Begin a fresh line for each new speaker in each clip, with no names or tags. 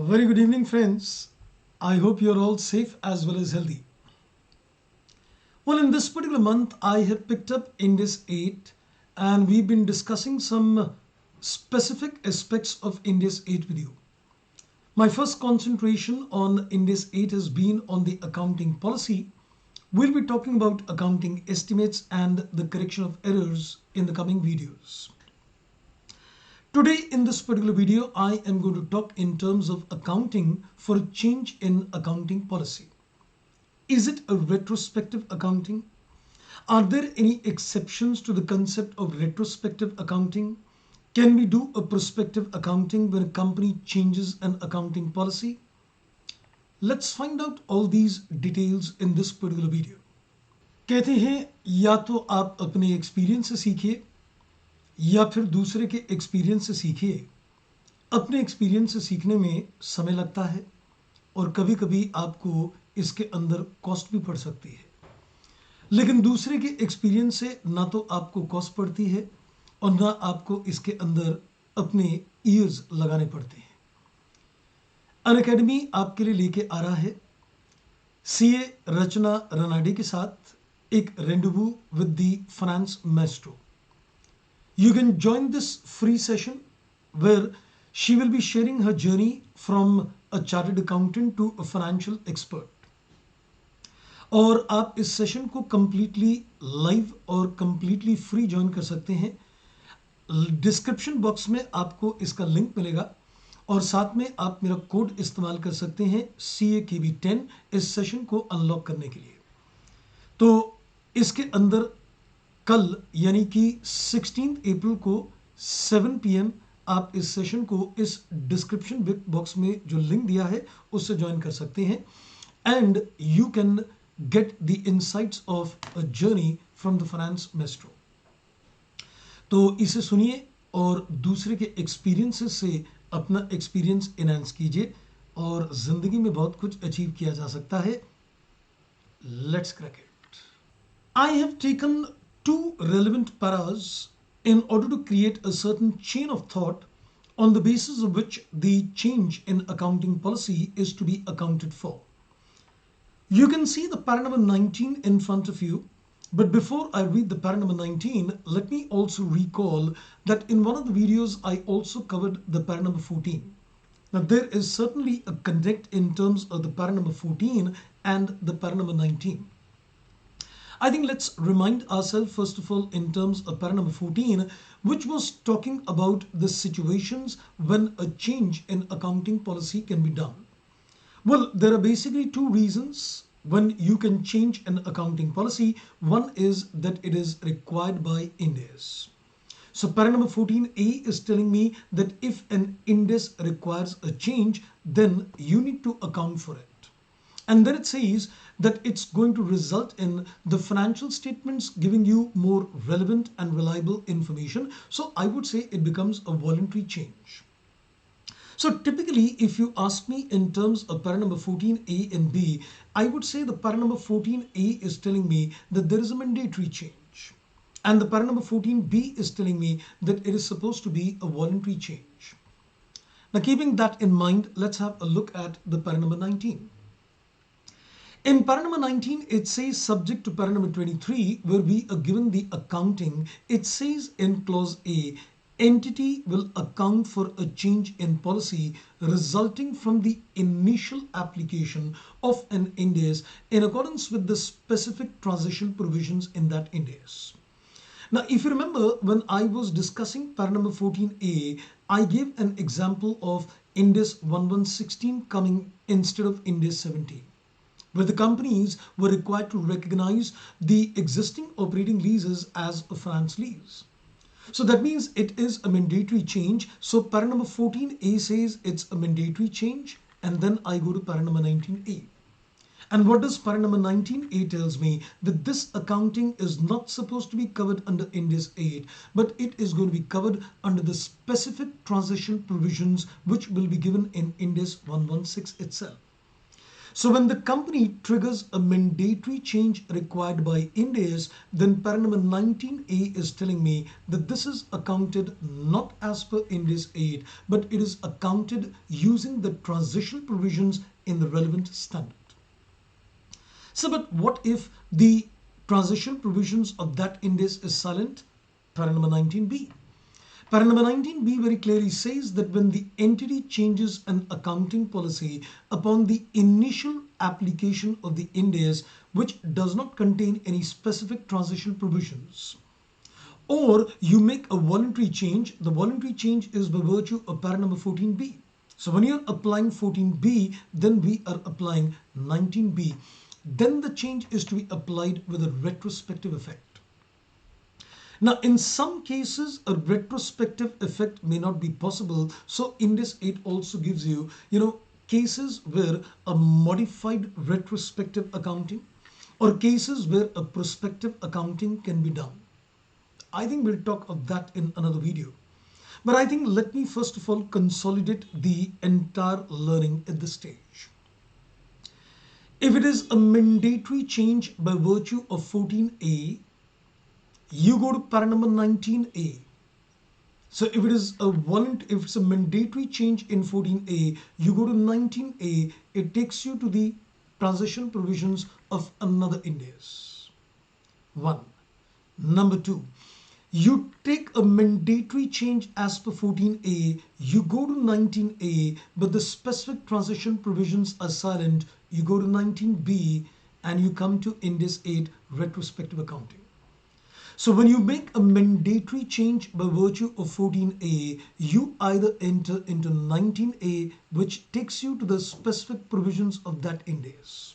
very good evening, friends. I hope you're all safe as well as healthy. Well, in this particular month, I have picked up Indies 8 and we've been discussing some specific aspects of Indies 8 with you. My first concentration on Indies 8 has been on the accounting policy. We'll be talking about accounting estimates and the correction of errors in the coming videos. Today in this particular video, I am going to talk in terms of accounting for a change in accounting policy. Is it a retrospective accounting? Are there any exceptions to the concept of retrospective accounting? Can we do a prospective accounting when a company changes an accounting policy? Let's find out all these details in this particular video. कहते हैं या तो आप अपने experience से सीखिए या फिर दूसरे के एक्सपीरियंस से सीखिए। अपने एक्सपीरियंस से सीखने में समय लगता है और कभी कभी आपको इसके अंदर कॉस्ट भी पड़ सकती है, लेकिन दूसरे के एक्सपीरियंस से ना तो आपको कॉस्ट पड़ती है और ना आपको इसके अंदर अपने ईयर्स लगाने पड़ते हैं। अनअकैडमी आपके लिए लेके आ रहा है सीए रचना रनाडे के साथ एक rendezvous with the finance maestro. You can join this free session where she will be sharing her journey from a chartered accountant to a financial expert. और आप इस सेशन को completely live और completely free ज्वाइन कर सकते हैं। Description box में आपको इसका लिंक मिलेगा और साथ में आप मेरा कोड इस्तेमाल कर सकते हैं CAKB10 इस सेशन को अनलॉक करने के लिए। तो इसके अंदर कल यानी कि 16 अप्रैल को 7 PM आप इस सेशन को इस डिस्क्रिप्शन बॉक्स में जो लिंक दिया है उससे ज्वाइन कर सकते हैं and you can get the insights of a journey from the finance Maestro. तो इसे सुनिए और दूसरे के एक्सपीरियंसेस से अपना एक्सपीरियंस एनहांस कीजिए और जिंदगी में बहुत कुछ अचीव किया जा सकता है। Let's crack it. I have taken two relevant paras in order to create a certain chain of thought on the basis of which the change in accounting policy is to be accounted for. You can see the para number 19 in front of you, but before I read the para number 19, let me also recall that in one of the videos I also covered the para number 14. Now there is certainly a connect in terms of the para number 14 and the para number 19. I think let's remind ourselves first of all in terms of para number 14, which was talking about the situations when a change in accounting policy can be done. Well, there are basically two reasons when you can change an accounting policy. One is that it is required by Ind AS. So para number 14A is telling me that if an Ind AS requires a change, then you need to account for it. And then it says that it's going to result in the financial statements giving you more relevant and reliable information. So I would say it becomes a voluntary change. So typically, if you ask me in terms of para number 14A and B, I would say the para number 14A is telling me that there is a mandatory change. And the para number 14B is telling me that it is supposed to be a voluntary change. Now, keeping that in mind, let's have a look at the para number 19. In para number 19, it says subject to para number 23, where we are given the accounting. It says in clause A, entity will account for a change in policy resulting from the initial application of an Ind AS in accordance with the specific transition provisions in that Ind AS. Now, if you remember, when I was discussing para number 14A, I gave an example of Ind AS 1116 coming instead of Ind AS 17. Where the companies were required to recognize the existing operating leases as a finance lease. So that means it is a mandatory change. So para number 14A says it's a mandatory change, and then I go to para number 19A. And what does para number 19A tells me? That this accounting is not supposed to be covered under Ind AS 8, but it is going to be covered under the specific transition provisions which will be given in Ind AS 116 itself. So when the company triggers a mandatory change required by Ind AS, then para number 19A is telling me that this is accounted not as per Ind AS 8, but it is accounted using the transitional provisions in the relevant standard. So but what if the transitional provisions of that Ind AS is silent? Para number 19B. Para number 19B very clearly says that when the entity changes an accounting policy upon the initial application of the Ind AS which does not contain any specific transitional provisions, or you make a voluntary change, the voluntary change is by virtue of para number 14B. So when you're applying 14B, then we are applying 19B. Then the change is to be applied with a retrospective effect. Now, in some cases, a retrospective effect may not be possible. So Ind AS 8 also gives you, cases where a modified retrospective accounting or cases where a prospective accounting can be done. I think we'll talk of that in another video. But I think let me first of all consolidate the entire learning at this stage. If it is a mandatory change by virtue of 14A, you go to para number 19A. So if it is if it's a mandatory change in 14A, you go to 19A, it takes you to the transition provisions of another Ind AS. One. Number two, you take a mandatory change as per 14A, you go to 19A, but the specific transition provisions are silent, you go to 19B and you come to Ind AS 8 retrospective accounting. So when you make a mandatory change by virtue of 14A, you either enter into 19A, which takes you to the specific provisions of that Ind AS,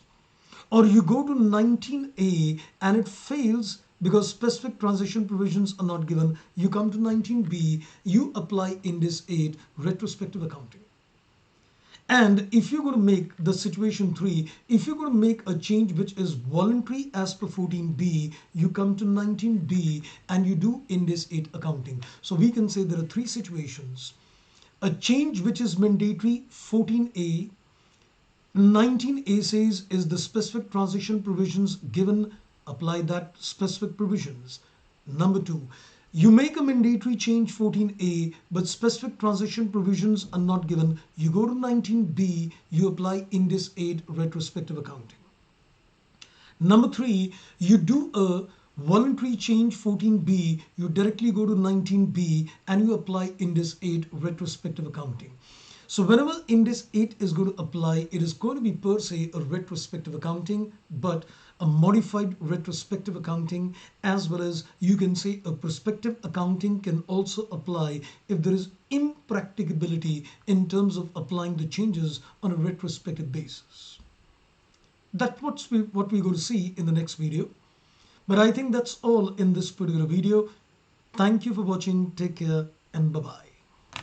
or you go to 19A and it fails because specific transition provisions are not given. You come to 19B, you apply Ind AS 8 retrospective accounting. And if you're going to make the situation 3, if you're going to make a change which is voluntary as per 14B, you come to 19B and you do Ind AS 8 accounting. So we can say there are 3 situations. A change which is mandatory 14A, 19A says is the specific transition provisions given, apply that specific provisions. Number 2, you make a mandatory change 14A, but specific transition provisions are not given. You go to 19B, you apply Ind AS 8 retrospective accounting. Number 3, you do a voluntary change 14B, you directly go to 19B and you apply Ind AS 8 retrospective accounting. So whenever Ind AS 8 is going to apply, it is going to be per se a retrospective accounting, but a modified retrospective accounting, as well as you can say a prospective accounting can also apply if there is impracticability in terms of applying the changes on a retrospective basis. That's what we're going to see in the next video. But I think that's all in this particular video. Thank you for watching. Take care and bye-bye.